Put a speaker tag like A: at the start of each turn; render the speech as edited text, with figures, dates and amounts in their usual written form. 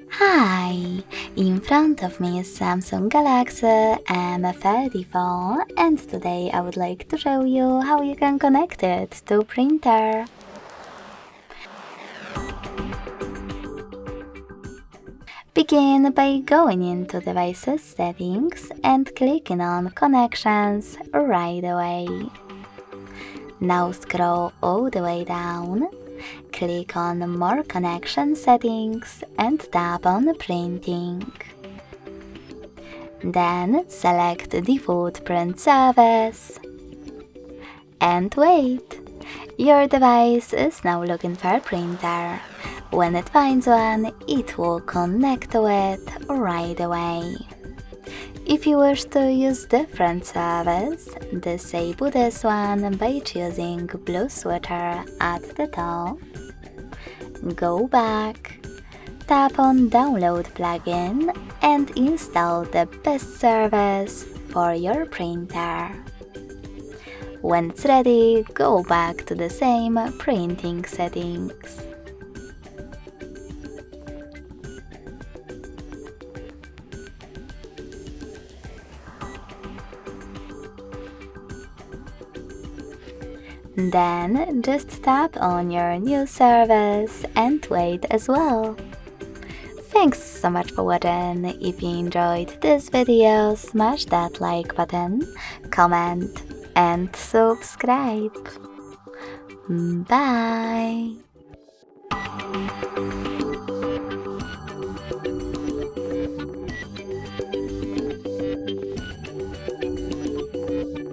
A: Hi! In front of me is Samsung Galaxy M34 and today I would like to show you how you can connect it to printer. Begin by going into Devices Settings and clicking on Connections right away. Now scroll all the way down. Click on More Connection Settings and tap on Printing. Then select Default Print Service. And wait! Your device is now looking for a printer. When it finds one, it will connect to it right away. If you wish to use different service, disable this one by choosing blue sweater at the top. Go back, tap on Download plugin and install the best service for your printer. When it's ready, go back to the same printing settings. Then just tap on your new service and wait as well. Thanks so much for watching. If you enjoyed this video, smash that like button, comment and subscribe. Bye!